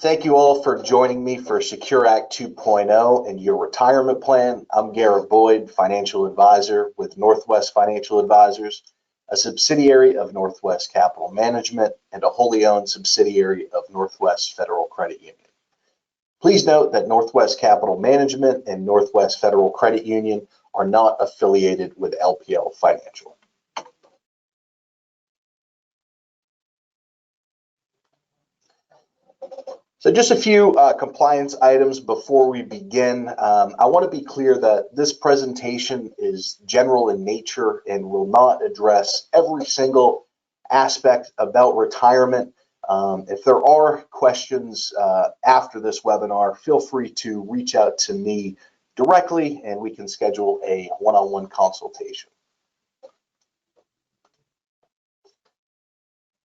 Thank you all for joining me for Secure Act 2.0 and your retirement plan. I'm Garrett Boyd, financial advisor with Northwest Financial Advisors, a subsidiary of Northwest Capital Management and a wholly owned subsidiary of Northwest Federal Credit Union. Please note that Northwest Capital Management and Northwest Federal Credit Union are not affiliated with LPL Financial. So just a few compliance items before we begin. I want to be clear that this presentation is general in nature and will not address every single aspect about retirement. If there are questions after this webinar, feel free to reach out to me directly and we can schedule a one-on-one consultation.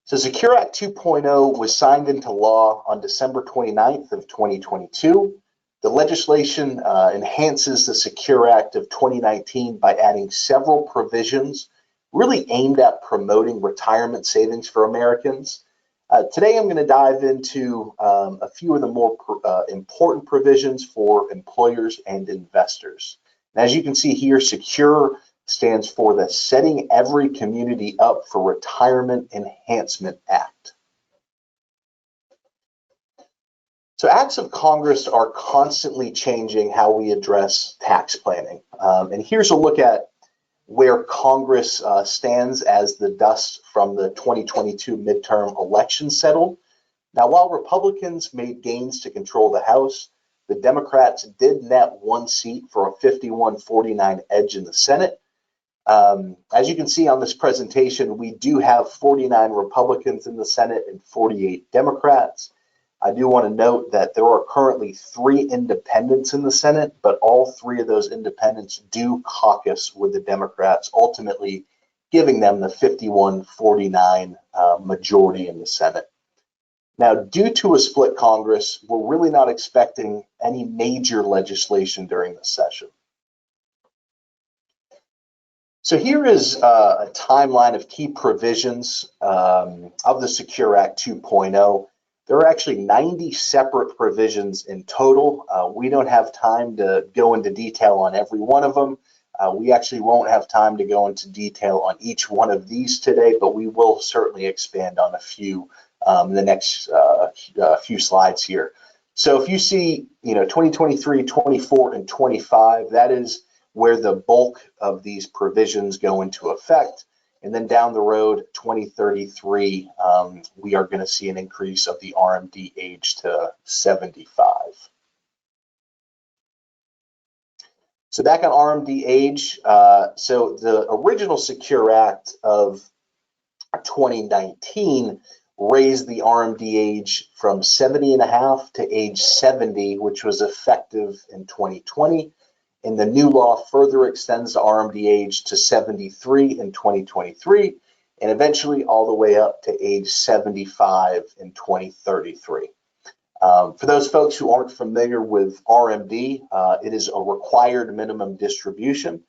So Secure Act 2.0 was signed into law on December 29th of 2022. The legislation enhances the Secure Act of 2019 by adding several provisions really aimed at promoting retirement savings for Americans. Today I'm going to dive into a few of the more important provisions for employers and investors. And as you can see here, Secure stands for the Setting Every Community Up for Retirement Enhancement Act. So acts of Congress are constantly changing how we address tax planning. And here's a look at where Congress stands as the dust from the 2022 midterm election settled. Now, while Republicans made gains to control the House, the Democrats did net one seat for a 51-49 edge in the Senate. As you can see on this presentation, we do have 49 Republicans in the Senate and 48 Democrats. I do want to note that there are currently 3 independents in the Senate, but all 3 of those independents do caucus with the Democrats, ultimately giving them the 51-49 majority in the Senate. Now, due to a split Congress, we're really not expecting any major legislation during this session. So here is a timeline of key provisions of the Secure Act 2.0. There are actually 90 separate provisions in total. We don't have time to go into detail on every one of them. We actually won't have time to go into detail on each one of these today, but we will certainly expand on a few in the next few slides here. So if you see, 2023, 24, and 25, that is where the bulk of these provisions go into effect. And then down the road, 2033, we are going to see an increase of the RMD age to 75. So back on RMD age, so the original Secure Act of 2019 raised the RMD age from 70 and a half to age 70, which was effective in 2020. And the new law further extends the RMD age to 73 in 2023, and eventually all the way up to age 75 in 2033. For those folks who aren't familiar with RMD, it is a required minimum distribution.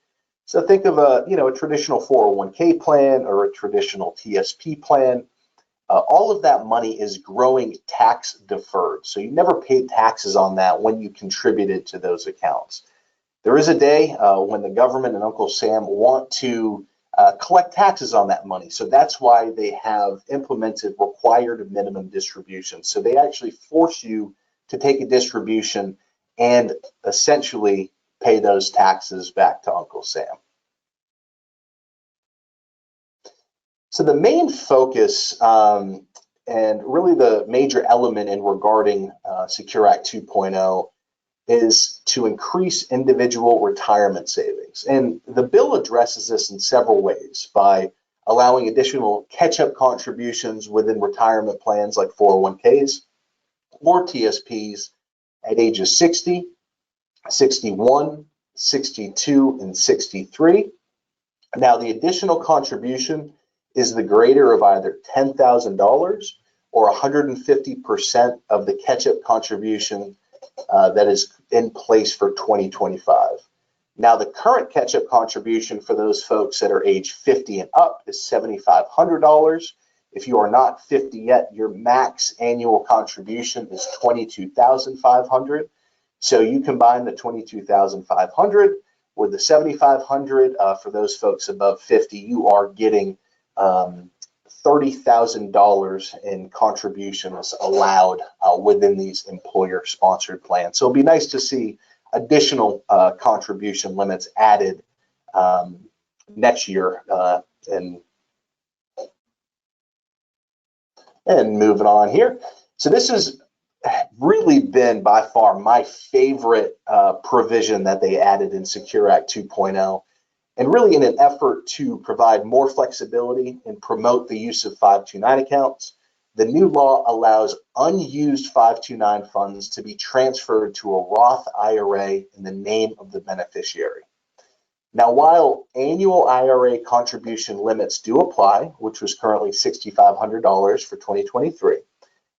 So think of a traditional 401k plan or a traditional TSP plan. All of that money is growing tax deferred. So you never paid taxes on that when you contributed to those accounts. There is a day when the government and Uncle Sam want to collect taxes on that money. So that's why they have implemented required minimum distributions. So they actually force you to take a distribution and essentially pay those taxes back to Uncle Sam. So the main focus and really the major element in regarding Secure Act 2.0 is to increase individual retirement savings. And the bill addresses this in several ways by allowing additional catch-up contributions within retirement plans like 401ks or TSPs at ages 60, 61, 62, and 63. Now, the additional contribution is the greater of either $10,000 or 150% of the catch-up contribution that is in place for 2025. Now, the current catch-up contribution for those folks that are age 50 and up is $7,500, If you are not 50 yet, your max annual contribution is $22,500. So you combine the $22,500 with the $7,500 for those folks above 50, you are getting $30,000 in contributions allowed within these employer-sponsored plans. So it'll be nice to see additional contribution limits added next year. And moving on here. So this has really been by far my favorite provision that they added in Secure Act 2.0. And really in an effort to provide more flexibility and promote the use of 529 accounts, the new law allows unused 529 funds to be transferred to a Roth IRA in the name of the beneficiary. Now, while annual IRA contribution limits do apply, which was currently $6,500 for 2023,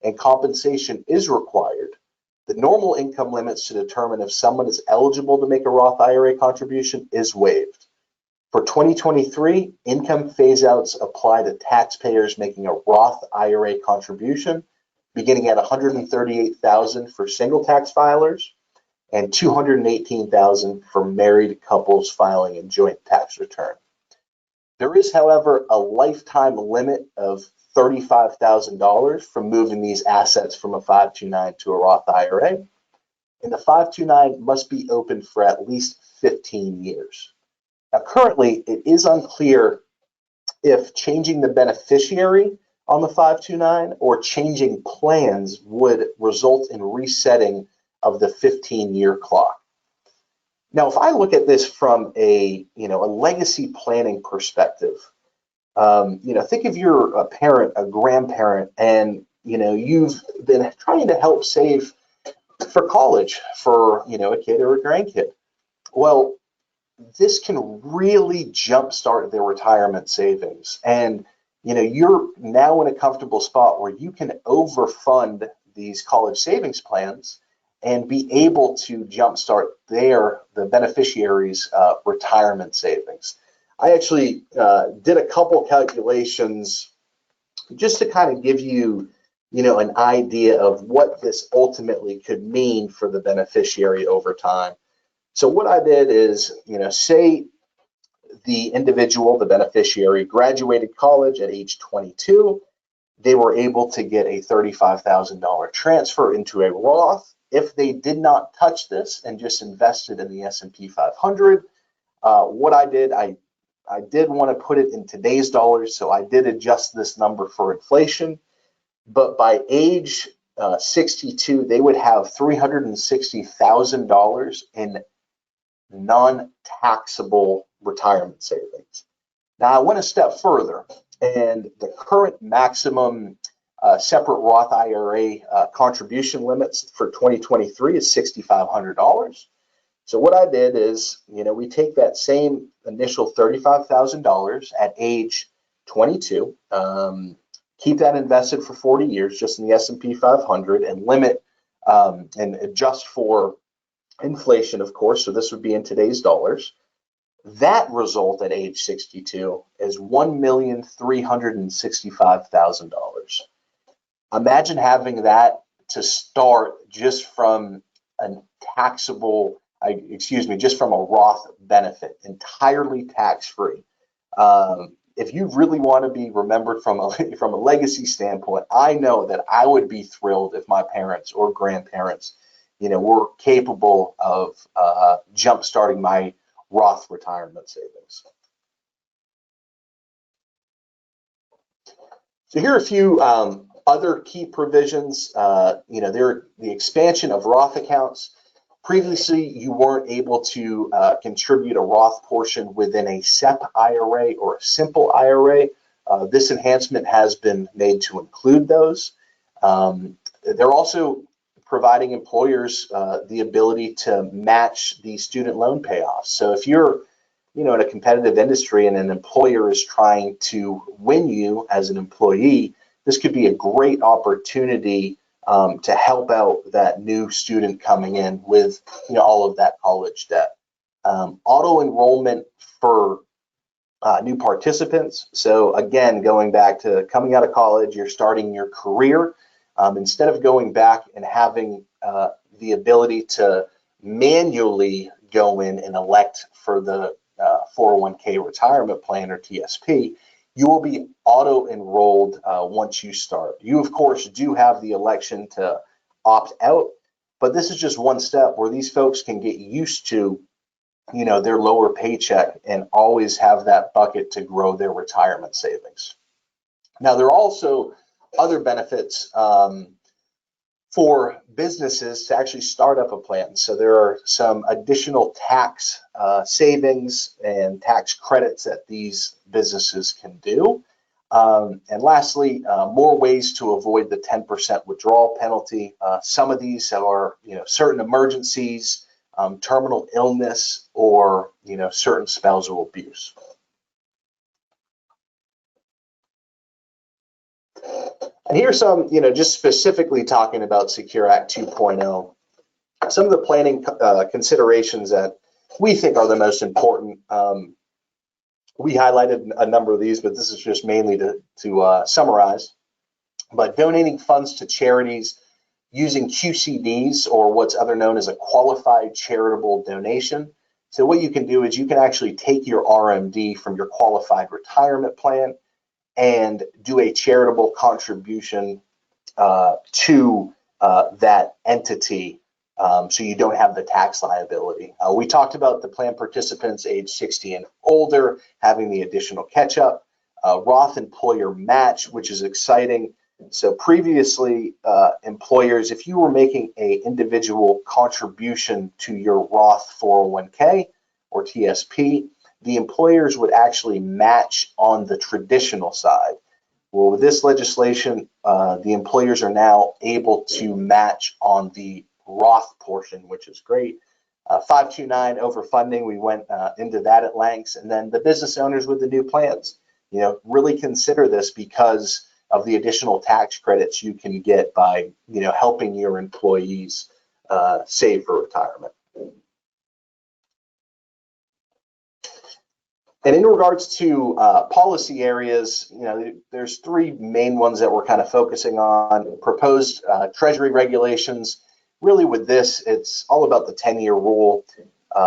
and compensation is required, the normal income limits to determine if someone is eligible to make a Roth IRA contribution is waived. For 2023, income phase-outs apply to taxpayers making a Roth IRA contribution, beginning at $138,000 for single tax filers and $218,000 for married couples filing a joint tax return. There is, however, a lifetime limit of $35,000 for moving these assets from a 529 to a Roth IRA, and the 529 must be open for at least 15 years. Now, currently, it is unclear if changing the beneficiary on the 529 or changing plans would result in resetting of the 15-year clock. Now, if I look at this from a legacy planning perspective, think if you're a parent, a grandparent, and you've been trying to help save for college for a kid or a grandkid. Well, this can really jumpstart their retirement savings, and you're now in a comfortable spot where you can overfund these college savings plans and be able to jumpstart the beneficiaries' retirement savings. I actually did a couple calculations just to kind of give you, an idea of what this ultimately could mean for the beneficiary over time. So what I did is, say the individual, the beneficiary, graduated college at age 22, they were able to get a $35,000 transfer into a Roth. If they did not touch this and just invested in the S&P 500, what I did want to put it in today's dollars, so I did adjust this number for inflation. But by age 62, they would have $360,000 in non-taxable retirement savings. Now, I went a step further, and the current maximum separate Roth IRA contribution limits for 2023 is $6,500. So what I did is, we take that same initial $35,000 at age 22, keep that invested for 40 years just in the S&P 500, and limit and adjust for inflation, of course. So this would be in today's dollars. That result at age 62 is $1,365,000. Imagine having that to start just from a just from a Roth benefit, entirely tax-free. If you really want to be remembered from a legacy standpoint, I know that I would be thrilled if my parents or grandparents, were capable of jump-starting my Roth retirement savings. So here are a few other key provisions. The expansion of Roth accounts. Previously, you weren't able to contribute a Roth portion within a SEP IRA or a simple IRA. This enhancement has been made to include those. They're also providing employers the ability to match the student loan payoffs. So if you're in a competitive industry and an employer is trying to win you as an employee, this could be a great opportunity to help out that new student coming in with all of that college debt. Auto enrollment for new participants. So again, going back to coming out of college, you're starting your career. Instead of going back and having the ability to manually go in and elect for the 401k retirement plan or TSP, you will be auto-enrolled once you start. You, of course, do have the election to opt out, but this is just one step where these folks can get used to, you know, their lower paycheck and always have that bucket to grow their retirement savings. Now, there are also other benefits for businesses to actually start up a plan. So there are some additional tax savings and tax credits that these businesses can do. And lastly, more ways to avoid the 10% withdrawal penalty. Some of these are, you know, certain emergencies, terminal illness, or, you know, certain spousal abuse. And here's some, you know, just specifically talking about Secure Act 2.0, some of the planning considerations that we think are the most important. We highlighted a number of these, but this is just mainly to summarize. But donating funds to charities using QCDs, or what's other known as a qualified charitable donation. So what you can do is you can actually take your RMD from your qualified retirement plan and do a charitable contribution to that entity, so you don't have the tax liability. We talked about the plan participants age 60 and older having the additional catch-up, Roth employer match, which is exciting. So previously, employers, if you were making an individual contribution to your Roth 401k or TSP, the employers would actually match on the traditional side. Well, with this legislation, the employers are now able to match on the Roth portion, which is great. 529 overfunding, we went into that at lengths. And then the business owners with the new plans, you know, really consider this because of the additional tax credits you can get by, you know, helping your employees save for retirement. And in regards to policy areas, you know, there's three main ones that we're kind of focusing on. Proposed Treasury regulations. Really with this, it's all about the 10-year rule.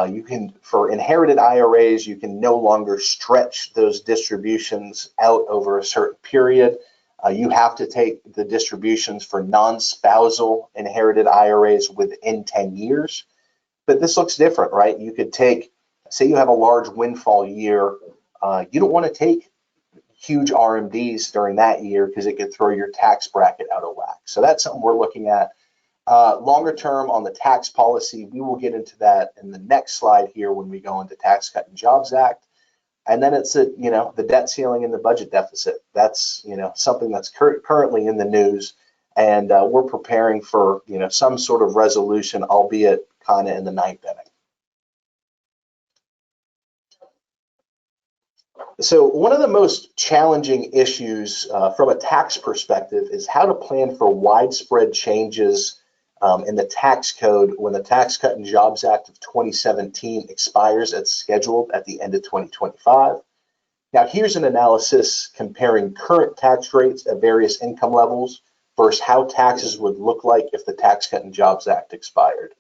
You can, for inherited IRAs, you can no longer stretch those distributions out over a certain period. You have to take the distributions for non-spousal inherited IRAs within 10 years. But this looks different, right? You could take, say you have a large windfall year, you don't want to take huge RMDs during that year because it could throw your tax bracket out of whack. So that's something we're looking at. Longer term on the tax policy, we will get into that in the next slide here when we go into Tax Cut and Jobs Act. And then it's, you know, the debt ceiling and the budget deficit. That's, you know, something that's currently in the news, and we're preparing for, you know, some sort of resolution, albeit kind of in the ninth inning. So one of the most challenging issues from a tax perspective is how to plan for widespread changes in the tax code when the Tax Cut and Jobs Act of 2017 expires as scheduled at the end of 2025. Now, here's an analysis comparing current tax rates at various income levels versus how taxes would look like if the Tax Cut and Jobs Act expired.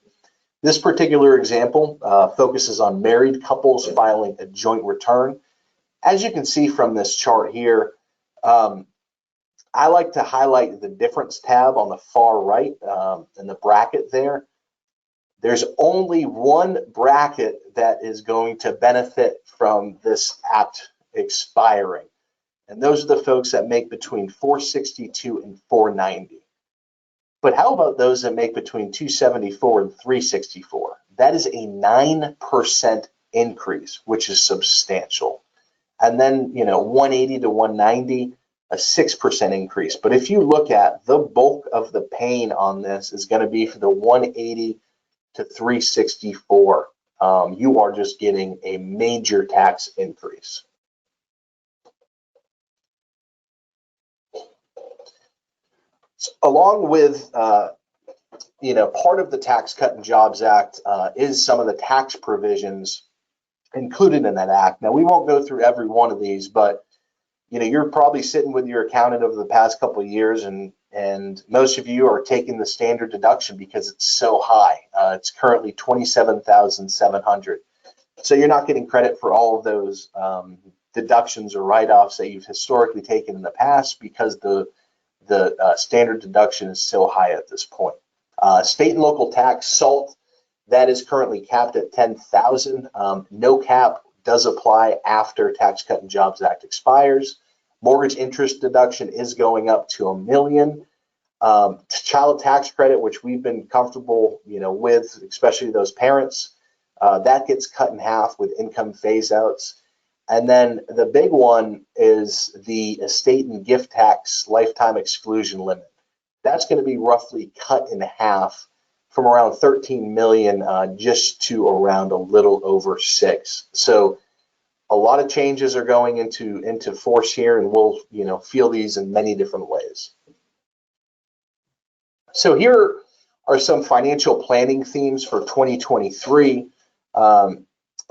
This particular example focuses on married couples filing a joint return. As you can see from this chart here, I like to highlight the difference tab on the far right in the bracket there. There's only one bracket that is going to benefit from this act expiring. And those are the folks that make between $462 and $490. But how about those that make between $274 and $364? That is a 9% increase, which is substantial. And then, you know, 180 to 190, a 6% increase. But if you look at the bulk of the pain on this is going to be for the 180 to 364. You are just getting a major tax increase. So along with, you know, part of the Tax Cut and Jobs Act is some of the tax provisions included in that act. Now, we won't go through every one of these, but you're probably sitting with your accountant over the past couple of years, and most of you are taking the standard deduction because it's so high. It's currently $27,700. So you're not getting credit for all of those deductions or write-offs that you've historically taken in the past because the standard deduction is so high at this point. State and local tax, SALT, that is currently capped at $10,000. No cap does apply after Tax Cut and Jobs Act expires. Mortgage interest deduction is going up to $1 million. Child tax credit, which we've been comfortable, with, especially those parents, that gets cut in half with income phase outs. And then the big one is the estate and gift tax lifetime exclusion limit. That's going to be roughly cut in half from around 13 million just to around a little over 6. So a lot of changes are going into force here, and we'll feel these in many different ways. So here are some financial planning themes for 2023.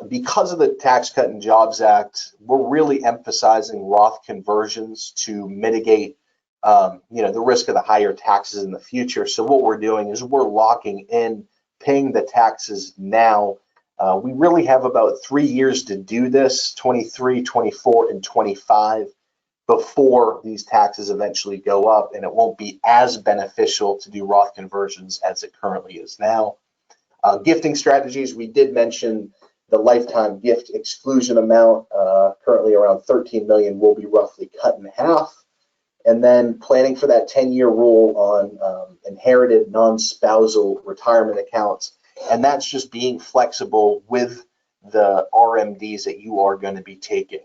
Because of the Tax Cut and Jobs Act, we're really emphasizing Roth conversions to mitigate the risk of the higher taxes in the future. So what we're doing is we're locking in paying the taxes now. We really have about 3 years to do this, 23, 24, and 25, before these taxes eventually go up, and it won't be as beneficial to do Roth conversions as it currently is now. Gifting strategies, we did mention the lifetime gift exclusion amount, currently around 13 million, will be roughly cut in half. And then planning for that 10-year rule on inherited non-spousal retirement accounts. And that's just being flexible with the RMDs that you are going to be taking.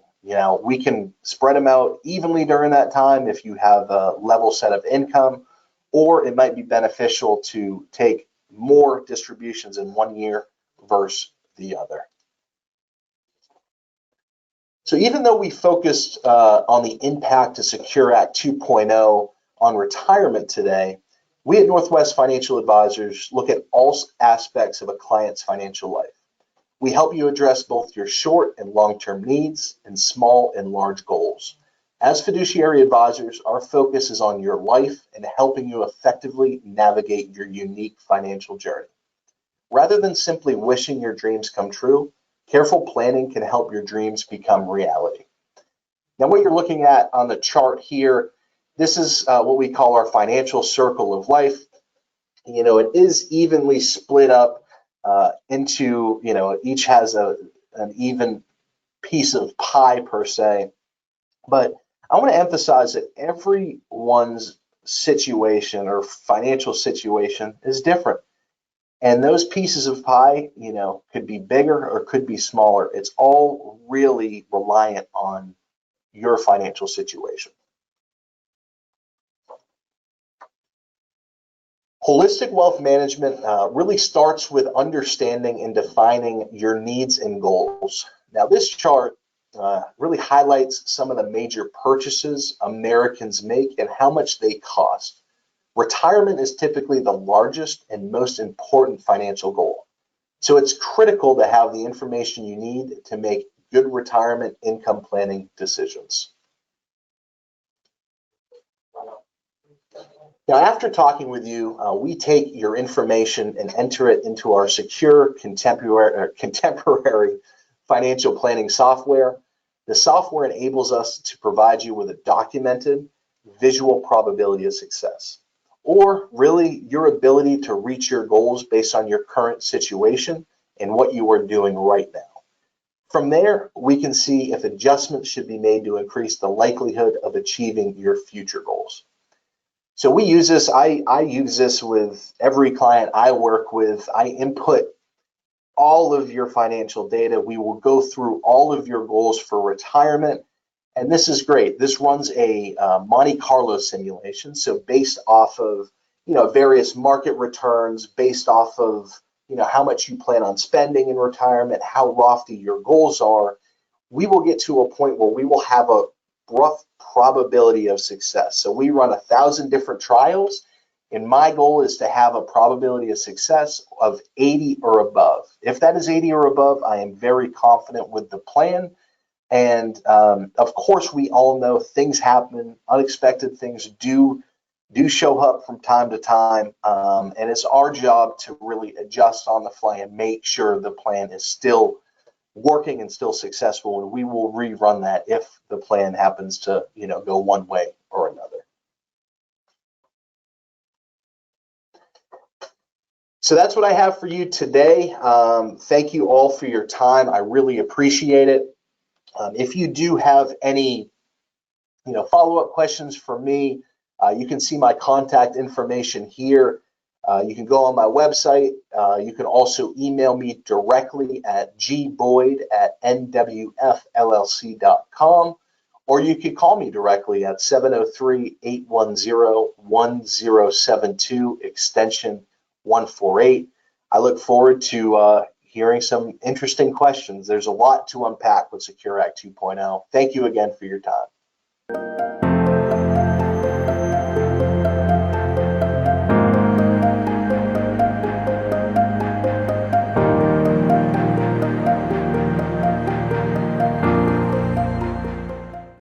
We can spread them out evenly during that time if you have a level set of income, or it might be beneficial to take more distributions in 1 year versus the other. So even though we focused on the impact to Secure Act 2.0 on retirement today, we at Northwest Financial Advisors look at all aspects of a client's financial life. We help you address both your short and long-term needs and small and large goals. As fiduciary advisors, our focus is on your life and helping you effectively navigate your unique financial journey. Rather than simply wishing your dreams come true, careful planning can help your dreams become reality. Now, what you're looking at on the chart here, this is what we call our financial circle of life. It is evenly split up into, each has an even piece of pie per se. But I want to emphasize that everyone's situation or financial situation is different. And those pieces of pie, could be bigger or could be smaller. It's all really reliant on your financial situation. Holistic wealth management really starts with understanding and defining your needs and goals. Now, this chart really highlights some of the major purchases Americans make and how much they cost. Retirement is typically the largest and most important financial goal. So it's critical to have the information you need to make good retirement income planning decisions. Now, after talking with you, we take your information and enter it into our secure contemporary financial planning software. The software enables us to provide you with a documented visual probability of success, or really your ability to reach your goals based on your current situation and what you are doing right now. From there, we can see if adjustments should be made to increase the likelihood of achieving your future goals. So we use this, I use this with every client I work with. I input all of your financial data. We will go through all of your goals for retirement. And this is great. This runs a Monte Carlo simulation. So based off of, various market returns, based off of, how much you plan on spending in retirement, how lofty your goals are, we will get to a point where we will have a rough probability of success. So we run 1,000 different trials, And my goal is to have a probability of success of 80 or above. If that is 80 or above, I am very confident with the plan. And of course, we all know things happen, unexpected things do show up from time to time, and it's our job to really adjust on the fly and make sure the plan is still working and still successful. And we will rerun that if the plan happens to, go one way or another. So that's what I have for you today. Thank you all for your time. I really appreciate it. If you do have any, follow-up questions for me, you can see my contact information here. You can go on my website. You can also email me directly at gboyd@nwfllc.com, or you can call me directly at 703-810-1072, extension 148. I look forward to hearing some interesting questions. There's a lot to unpack with Secure Act 2.0. Thank you again for your time.